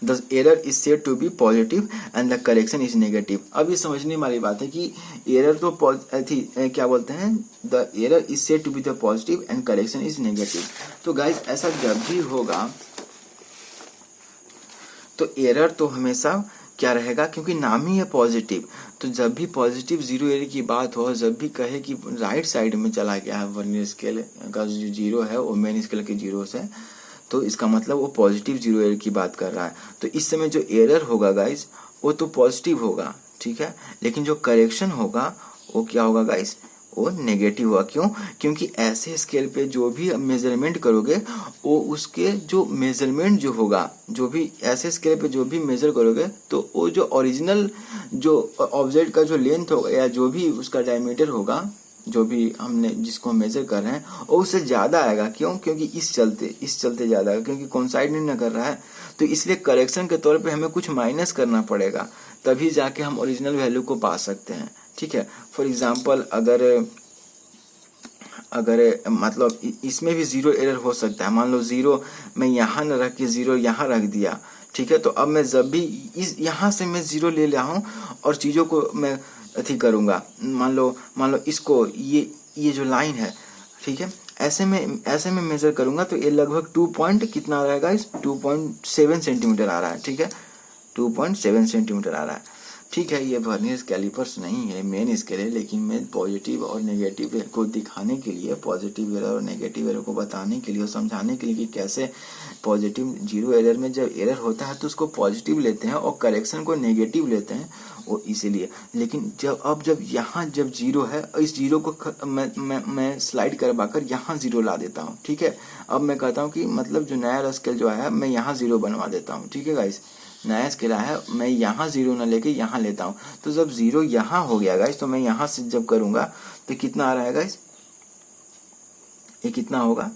the error is said to be positive and the correction is negative। अब ये समझने वाली बात है कि error तो क्या बोलते हैं? the error is said to be the positive and correction is negative। तो गाइस ऐसा जब भी होगा तो एरर तो हमेशा क्या रहेगा? क्योंकि नाम ही है पॉजिटिव, तो जब भी पॉजिटिव जीरो एरर की बात हो, जब भी कहे कि राइट साइड में चला गया है वर्नियर स्केल का जो जीरो है वो मेन स्केल के जीरो से, तो इसका मतलब वो पॉजिटिव जीरो एरर की बात कर रहा है। तो इस समय जो एरर होगा गाइस वो तो पॉजिटिव होगा, ठीक है, लेकिन जो करेक्शन होगा वो क्या होगा गाइस? वो नेगेटिव हुआ। क्यों? क्योंकि ऐसे स्केल पे जो भी मेजरमेंट करोगे वो उसके जो मेजरमेंट जो होगा, जो भी ऐसे स्केल पे जो भी मेजर करोगे तो वो जो ओरिजिनल जो ऑब्जेक्ट का जो लेंथ होगा या जो भी उसका डायमीटर होगा, जो भी हमने जिसको मेजर कर रहे हैं वो उससे ज़्यादा आएगा। क्यों? क्योंकि इस चलते ज़्यादा आएगा, क्योंकि कोइंसाइड नहीं ना कर रहा है। तो इसलिए करेक्शन के तौर पे हमें कुछ माइनस करना पड़ेगा, तभी जाके हम ओरिजिनल वैल्यू को पा सकते हैं। ठीक है, फॉर एग्जाम्पल अगर मतलब इसमें भी जीरो एरर हो सकता है। मान लो जीरो मैं यहाँ न रख के जीरो यहाँ रख दिया, ठीक है, तो अब मैं जब भी इस यहाँ से मैं जीरो ले रहा हूँ और चीज़ों को मैं अथी करूँगा, मान लो इसको ये जो लाइन है, ठीक है, ऐसे में मेजर करूँगा तो ये लगभग 2 पॉइंट कितना आ रहेगा? इस 2.7 सेंटीमीटर आ रहा है। ठीक है, 2.7 सेंटीमीटर आ रहा है। ठीक है, ये वर्नियर कैलिपर्स नहीं है, मेन स्केल है, लेकिन मैं पॉजिटिव और नेगेटिव को दिखाने के लिए, पॉजिटिव एरर और नेगेटिव एरर को बताने के लिए और समझाने के लिए कि कैसे पॉजिटिव जीरो एरर में जब एरर होता है तो उसको पॉजिटिव लेते हैं और करेक्शन को नेगेटिव लेते हैं, वो इसीलिए। लेकिन जब यहाँ जब जीरो है, इस जीरो को मैं स्लाइड करवा कर यहाँ जीरो ला देता हूँ। ठीक है, अब मैं कहता हूँ कि मतलब जो नया स्केल जो है मैं यहाँ जीरो बनवा देता हूँ। ठीक है गाइस, नया स्केल है मैं यहाँ जीरो ना लेके यहाँ लेता हूँ, तो जब जीरो यहाँ हो गया गाइस तो मैं यहाँ से जब करूँगा तो कितना आ रहा है गाइस? ये कितना होगा?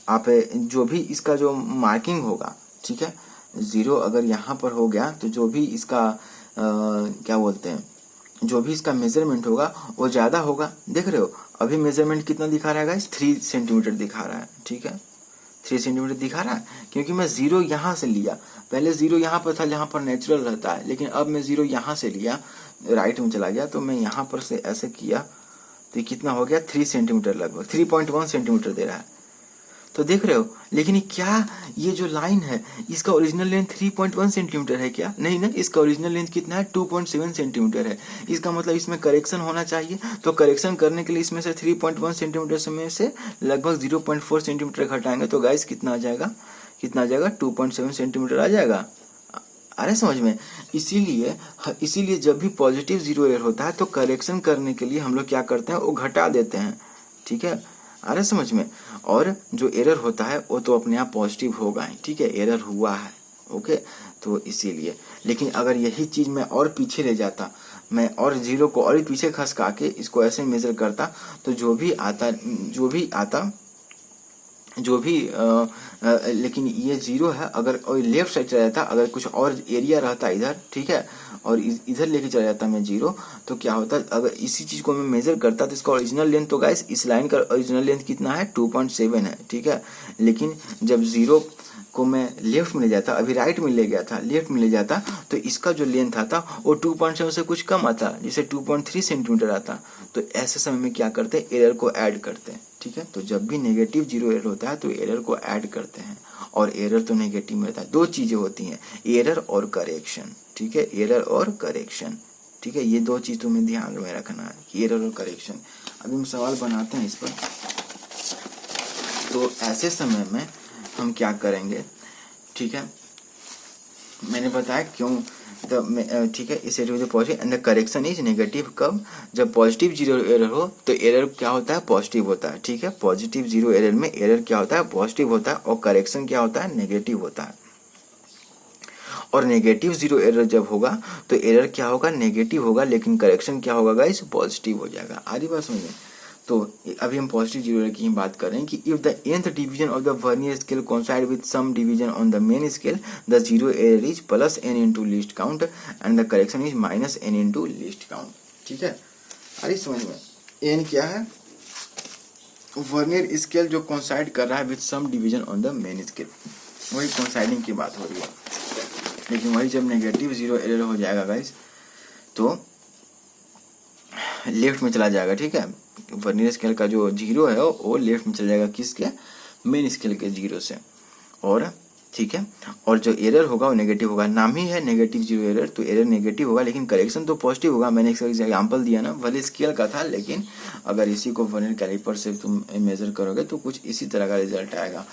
आप जो भी इसका जो मार्किंग होगा, ठीक है, जीरो अगर यहाँ पर हो गया तो जो भी इसका क्या बोलते हैं, जो भी इसका मेजरमेंट होगा वो ज़्यादा होगा। देख रहे हो अभी मेजरमेंट कितना दिखा रहा है गाइस? 3 सेंटीमीटर दिखा रहा है। ठीक है, 3 सेंटीमीटर दिखा रहा है क्योंकि मैं जीरो यहाँ से लिया। पहले जीरो यहाँ पर था जहाँ पर नेचुरल रहता है, लेकिन अब मैं जीरो यहाँ से लिया, राइट में चला गया, तो मैं यहाँ पर से ऐसे किया तो ये कितना हो गया? 3 सेंटीमीटर, लगभग 3.1 सेंटीमीटर दे रहा है। तो देख रहे हो, लेकिन ये जो लाइन है इसका ओरिजिनल लेंथ 3.1 सेंटीमीटर है क्या? नहीं ना, इसका ओरिजिनल लेंथ कितना है? 2.7 सेंटीमीटर है। इसका मतलब इसमें करेक्शन होना चाहिए, तो करेक्शन करने के लिए इसमें से 3.1 सेंटीमीटर में से लगभग 0.4 सेंटीमीटर घटाएंगे तो गाइस कितना आ जाएगा? 2.7 सेंटीमीटर आ जाएगा। अरे समझ में, इसीलिए जब भी पॉजिटिव जीरो एरर होता है तो करेक्शन करने के लिए हम लोग क्या करते हैं, वो घटा देते हैं, ठीक है। अरे समझ में, और जो एरर होता है वो तो अपने आप पॉजिटिव होगा ही, ठीक है, एरर हुआ है, ओके। तो इसीलिए, लेकिन अगर यही चीज मैं और पीछे ले जाता, मैं और जीरो को और पीछे खसका के इसको ऐसे मेजर करता, तो जो भी लेकिन ये जीरो है, अगर लेफ्ट साइड चला जाता, अगर कुछ और एरिया रहता इधर, ठीक है, और इधर लेके चला जाता मैं जीरो, तो क्या होता, अगर इसी चीज को मैं मेजर करता तो इसका ओरिजिनल लेंथ, तो गाइस इस लाइन का ओरिजिनल लेंथ कितना है? 2.7 है, ठीक है। लेकिन जब जीरो को मैं लेफ्ट में ले जाता, अभी राइट में ले गया था, लेफ्ट में ले जाता, तो इसका जो लेंथ आता वो 2.7 से कुछ कम आता, जैसे 2.3 सेंटीमीटर आता। तो ऐसे समय में क्या करते हैं, एरर को ऐड करते हैं, ठीक है। तो जब भी नेगेटिव जीरो एरर होता है तो एरर को ऐड करते हैं, और एरर तो नेगेटिव में रहता है। दो चीजें होती हैं, एरर और करेक्शन, ठीक है, एरर और करेक्शन, ठीक है। ये दो चीज तुम्हें ध्यान में रखना है, एरर और करेक्शन। अभी हम सवाल बनाते हैं इस पर। तो ऐसे समय में हम क्या करेंगे, ठीक है, मैंने बताया क्यों, ठीक है, इस error positive and the correction is negative. कब? जब पॉजिटिव जीरो एरर हो तो एरर क्या होता है? पॉजिटिव होता है, ठीक है। पॉजिटिव जीरो एरर में एरर क्या होता है? पॉजिटिव होता है, और करेक्शन क्या होता है? नेगेटिव होता है। और नेगेटिव जीरो एरर जब होगा तो एरर क्या होगा? नेगेटिव होगा, लेकिन करेक्शन क्या होगा गाइस? पॉजिटिव हो जाएगा। आ रही बात समझ में? तो अभी हम पॉजिटिव जीरो एरर की ही बात कर रहे हैं कि if the nth division of the vernier scale coincide with some division on the main scale, the zero error is plus n into least count and the correction is minus n into least count, ठीक है। अरे समझ में, n क्या है? Vernier scale जो coincide कर रहा है with some division on the main scale, वही कोइंसाइडिंग की बात हो रही है। लेकिन वही जब नेगेटिव जीरो एरर हो जाएगा गाइस तो लेफ्ट में चला जाएगा, ठीक है। वर्नियर स्केल का जो जीरो है वो लेफ्ट में चला जाएगा, किसके? मेन स्केल के जीरो से, और ठीक है। और जो एरर होगा वो नेगेटिव होगा, नाम ही है नेगेटिव जीरो एरर, तो एरर नेगेटिव होगा, लेकिन करेक्शन तो पॉजिटिव होगा। मैंने एक एग्जांपल दिया ना, भले स्केल का था, लेकिन अगर इसी को वर्नियर कैलिपर से तुम मेजर करोगे तो कुछ इसी तरह का रिजल्ट आएगा।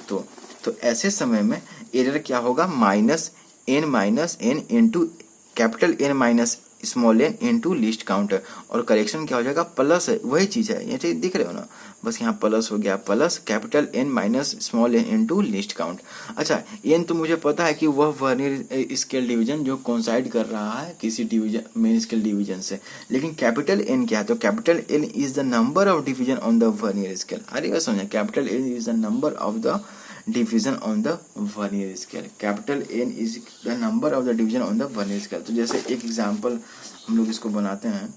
तो ऐसे समय में एरर क्या होगा? Minus n into capital N minus small n into list count, और करेक्शन क्या हो जाएगा? प्लस है, वही चीज है, ये चीज दिख रहे हो ना, बस यहाँ प्लस हो गया, plus capital N minus small n into list count. अच्छा, n तो मुझे पता है कि वह वर्नियर स्केल डिवीजन जो कोइंसाइड कर रहा है किसी डिवीजन मेन स्केल डिवीजन से, लेकिन कैपिटल N क्या है? तो capital N is the number of division on the vernier scale. अरे बस समझे, capital N is the number of the division on the vernier scale, capital N is the number of the division on the vernier scale. तो जैसे एक example हम लोग इसको बनाते हैं,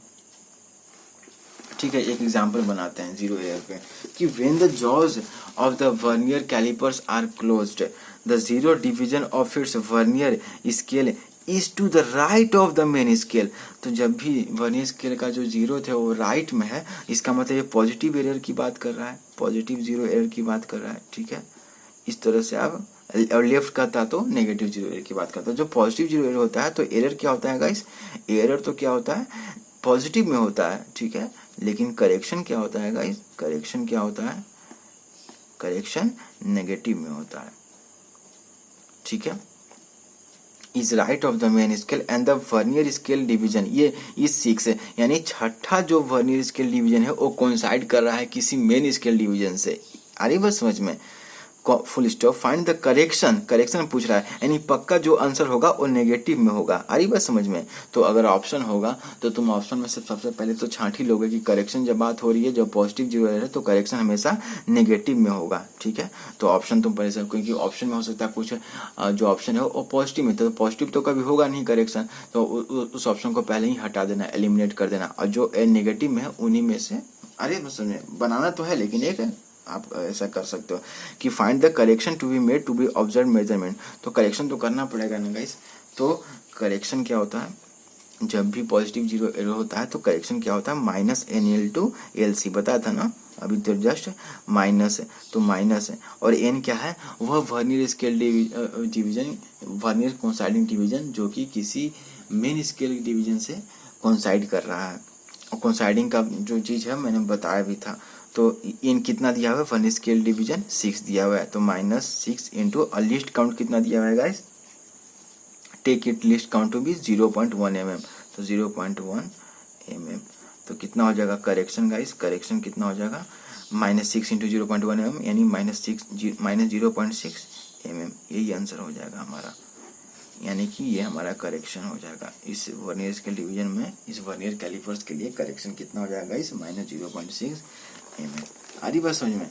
ठीक है, एक एग्जांपल बनाते हैं जीरो एरर पे कि when the jaws of the vernier calipers are closed, the zero division of its vernier scale is to the right of the main scale. तो जब भी वर्नियर स्केल का जो जीरो थे वो राइट में है, इसका मतलब ये पॉजिटिव एरर की बात कर रहा है, पॉजिटिव जीरो एरर की बात कर रहा है, ठीक है। इस तरह से आप, और लेफ्ट करता तो नेगेटिव जीरो एरर की बात करता है। जो पॉजिटिव जीरो एरर होता है तो एरर क्या होता है गाइस? एरर तो क्या होता है? पॉजिटिव में होता है, ठीक है। लेकिन करेक्शन क्या होता है गाइस? करेक्शन क्या होता है? करेक्शन नेगेटिव में होता है, ठीक है। Is right of the main scale and the vernier scale division, ये इस 6 है, यानी छठा जो वर्नियर स्केल डिवीजन है वो कोइंसाइड कर रहा है किसी मेन स्केल डिवीजन से। अरे बस समझ में, full stop. Find the correction, correction पूछ रहा है, यानी पक्का जो आंसर होगा वो नेगेटिव में होगा। आ रही बात समझ में? तो अगर ऑप्शन होगा तो तुम ऑप्शन में से सबसे पहले तो छांट ही लोगे कि करेक्शन जब बात हो रही है, जब पॉजिटिव जीरो है तो करेक्शन हमेशा नेगेटिव में होगा, ठीक है। तो ऑप्शन तुम पहले से, क्योंकि ऑप्शन में हो सकता है कुछ जो ऑप्शन है वो पॉजिटिव में, तो पॉजिटिव तो कभी होगा नहीं करेक्शन, तो उस ऑप्शन को पहले ही हटा देना, एलिमिनेट कर देना, और जो नेगेटिव में है उन्हीं में से, अरे समझे, बनाना तो है, लेकिन एक आप ऐसा कर सकते हो कि find the correction to be made to be observe measurement. तो करेक्शन तो करना पड़ेगा ना गाइस। तो करेक्शन क्या होता है? जब भी पॉजिटिव जीरो एरर होता है तो करेक्शन क्या होता है, माइनस NL टू LC, बताया था ना अभी, तो जस्ट माइनस है तो माइनस है। और n क्या है, वह vernier scale division, vernier coinciding division जो कि किसी मेन स्केल डिवीजन से कोइंसाइड कर रहा है। और कोइंसाइडिंग का जो चीज़ है मैंने बताया भी था। तो इन कितना दिया हुआ है, वर्नियर स्केल डिवीजन 6 दिया हुआ है, तो -6 इंटू लिस्ट काउंट कितना दिया हुआ है guys, take it least count to be 0.1 mm, तो 0.1 mm, तो कितना हो जाएगा करेक्शन गाइस, करेक्शन कितना हो जाएगा, -6 इंटू 0.1 mm यानी -0.6 mm, यही आंसर हो जाएगा हमारा, यानी कि ये हमारा करेक्शन हो जाएगा इस वर्नियर स्केल डिवीजन में। इस वर्नियर कैलिपर्स के लिए करेक्शन कितना हो जाएगा इस -0.6 mm, आ रही बात समझ में।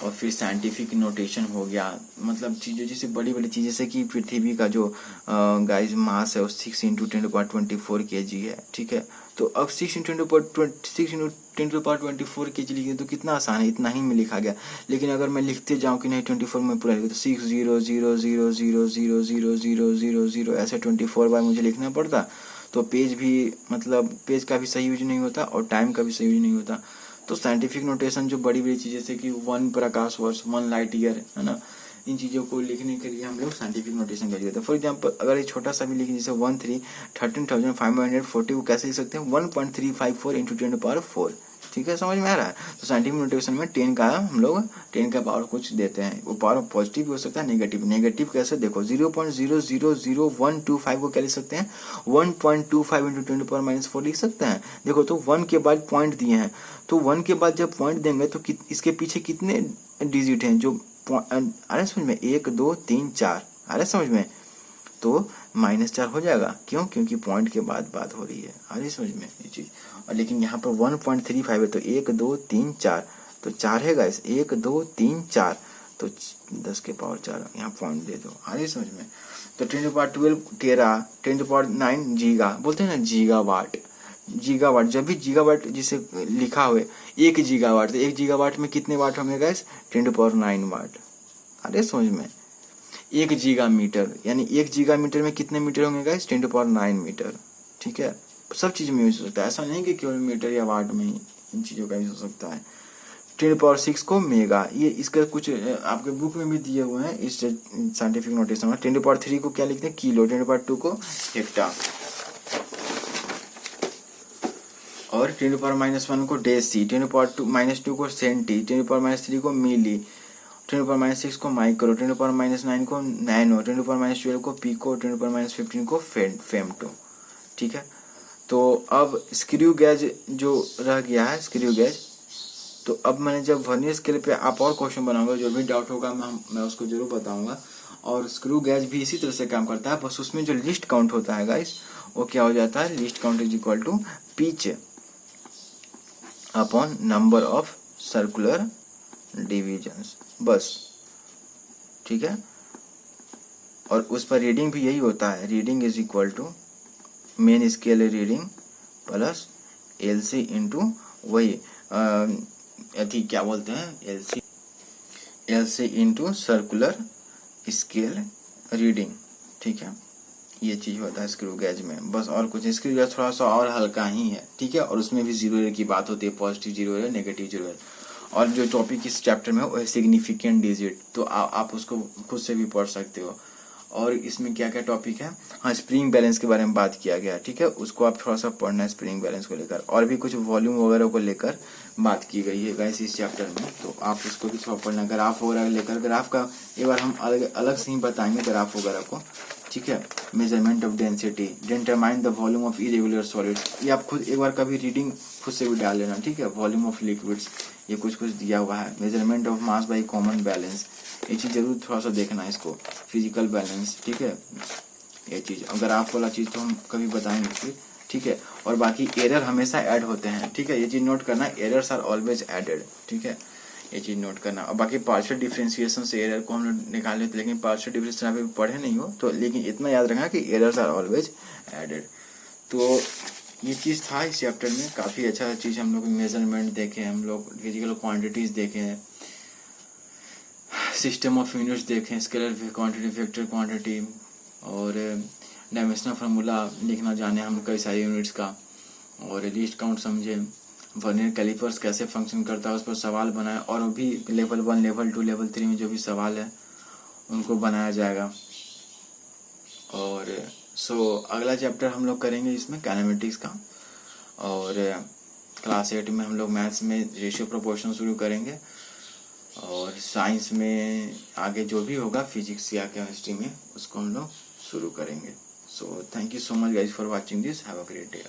और फिर साइंटिफिक नोटेशन हो गया, मतलब चीज़ें जैसे बड़ी बड़ी चीज़, जैसे कि पृथ्वी का जो गाइस मास है वो 6 इंटू 10⁻24 kg है, ठीक है। तो अब 6 इंटू 10⁻24 kg लिखे तो कितना आसान है, इतना ही में लिखा गया। लेकिन अगर मैं लिखते जाऊँ कि नहीं 24 में पूरा लिखे तो 60000000000 ऐसे 24 बार मुझे लिखना पड़ता, तो पेज भी मतलब पेज का भी सही यूज नहीं होता और टाइम का भी सही यूज नहीं होता। तो साइंटिफिक नोटेशन जो बड़ी बड़ी चीज़ जैसे कि 1 प्रकाश वर्ष, 1 लाइट ईयर, है ना, इन चीज़ों को लिखने के लिए हम लोग साइंटिफिक नोटेशन का यूज करते हैं। फॉर एग्जांपल अगर ये छोटा सा भी लिखें जैसे 13,540 को कैसे लिख सकते हैं, 1.354 इंटू 10⁻4, ठीक है, समझ में आ रहा है। तो साइंटिफिक नोटेशन में 10 का हम लोग 10 का पावर कुछ देते हैं, वो पावर पॉजिटिव भी हो सकता है, नेगेटिव। नेगेटिव कैसे देखो, 0.0000125 को क्या लिख सकते हैं, 1.25 इंटू 10⁻4 लिख सकते हैं। देखो तो 1 के बाद पॉइंट दिए हैं, तो 1 के बाद जब पॉइंट देंगे तो इसके पीछे कितने डिजिट हैं, जो अरे समझ में 1 2 3 4, अरे समझ में, तो -4 हो जाएगा, क्यों, क्योंकि पॉइंट के बाद बात हो रही है, अरे समझ में ये चीज। और लेकिन यहाँ पर 1.35 है तो 1 2 3 4, तो 4 है गाइस, 1 2 3 4, तो 10 के पावर 4 यहाँ पॉइंट दे दो, अरे समझ में। तो 10⁻12 टेरा, 10⁻9 गीगा, बोलते हैं ना गीगावाट, गीगावाट, जब भी गीगावाट जिसे लिखा हुए 1 गीगावाट, तो 1 गीगावाट में कितने वाट होंगे गाइस, 10⁻9 वाट, अरे समझ में। 1 गीगा मीटर यानी 1 गीगा मीटर में कितने मीटर होंगे गाइस, 10⁻9 मीटर, ठीक है। सब चीज में यूज हो सकता है, ऐसा नहीं कि केवल मीटर या वाट में ही इन चीजों का यूज हो सकता है। 10⁻6 को मेगा, ये इसका कुछ आपके बुक में भी दिए हुए हैं इस साइंटिफिक नोटेशन में। 10⁻3 को क्या लिखते हैं, किलो, 10⁻2 को हेक्टा, और 10⁻−1 को डेसी, 10⁻2 को सेंटी, 10⁻3 को मिली, 10⁻6 को माइक्रो, 10⁻9 को नैनो, 10⁻12 को पिको, 10⁻15 को फेमटो, ठीक है। तो अब स्क्रू गेज जो रह गया है, स्क्रू गेज, तो अब मैंने जब वर्नियर स्केल पे आप और क्वेश्चन बनाऊंगा, जो भी डाउट होगा मैं उसको जरूर बताऊंगा। और स्क्रू गेज भी इसी तरह से काम करता है, बस उसमें जो लिस्ट काउंट होता है गाइस, वो क्या हो जाता है, least count is equal to pitch upon number of circular divisions, बस, ठीक है। और उस पर रीडिंग भी यही होता है, reading is equal to main scale reading plus LC into वही अथी क्या बोलते हैं, LC into circular scale reading, ठीक है। ये चीज होता है स्क्रू गेज में, बस और कुछ। स्क्रू गेज थोड़ा सा और हल्का ही है, ठीक है, और उसमें भी जीरो एरर की बात होती है, positive zero error, negative zero error. और जो टॉपिक इस चैप्टर में है वो है सिग्निफिकेंट डिजिट, तो आप उसको खुद से भी पढ़ सकते हो। और इसमें क्या क्या टॉपिक है, हाँ, स्प्रिंग बैलेंस के बारे में बात किया गया, ठीक है, उसको आप थोड़ा सा पढ़ना है स्प्रिंग बैलेंस को लेकर। और भी कुछ वॉल्यूम वगैरह को लेकर बात की गई है गाइस इस चैप्टर में, तो आप उसको भी थोड़ा पढ़ना। ग्राफ वगैरह लेकर, ग्राफ का एक बार हम अलग से ही बताएंगे ग्राफ वगैरह को, ठीक है। Measurement of density, determine the volume of irregular solids, ये आप खुद एक बार कभी रीडिंग खुद से भी डाल लेना, ठीक है। वॉल्यूम ऑफ लिक्विड्स, ये कुछ दिया हुआ है। Measurement of mass by common balance, ये चीज जरूर थोड़ा सा देखना है इसको। फिजिकल बैलेंस, ठीक है, ये चीज। अगर आप वाला चीज तो हम कभी बताएंगे फिर, ठीक है। और बाकी एरर हमेशा ऐड होते हैं, ठीक है, ये चीज नोट करना, एरर्स आर ऑलवेज एडेड, ठीक है, ये चीज नोट करना। और बाकी पार्शियल डिफरेंशिएशन से एरर को हम लोग निकाल लेते, लेकिन पार्शियल डिफरेंशिएशन आप पढ़े नहीं हो तो, लेकिन इतना याद रखना कि एरर्स आर ऑलवेज एडेड। तो ये चीज था इस चैप्टर में, काफी अच्छा चीज हम लोग मेजरमेंट देखे, हम लोग फिजिकल क्वांटिटीज देखे, सिस्टम ऑफ यूनिट्स देखें, स्केलर क्वांटिटी, वेक्टर क्वांटिटी, और डायमेंशनल फार्मूला लिखना जाने हम कई सारे यूनिट्स का, और लीस्ट काउंट समझे, वर्नियर कैलिपर्स कैसे फंक्शन करता है उस पर सवाल बनाए, और भी लेवल 1, लेवल 2, लेवल 3 में जो भी सवाल है उनको बनाया जाएगा। और अगला चैप्टर हम लोग करेंगे इसमें काइनेमेटिक्स का, और क्लास 8 में हम लोग मैथ्स में रेशियो प्रोपोर्शन शुरू करेंगे, और साइंस में आगे जो भी होगा फिजिक्स या केमिस्ट्री में उसको हम लोग शुरू करेंगे। So thank you so much guys for watching this, have a great day.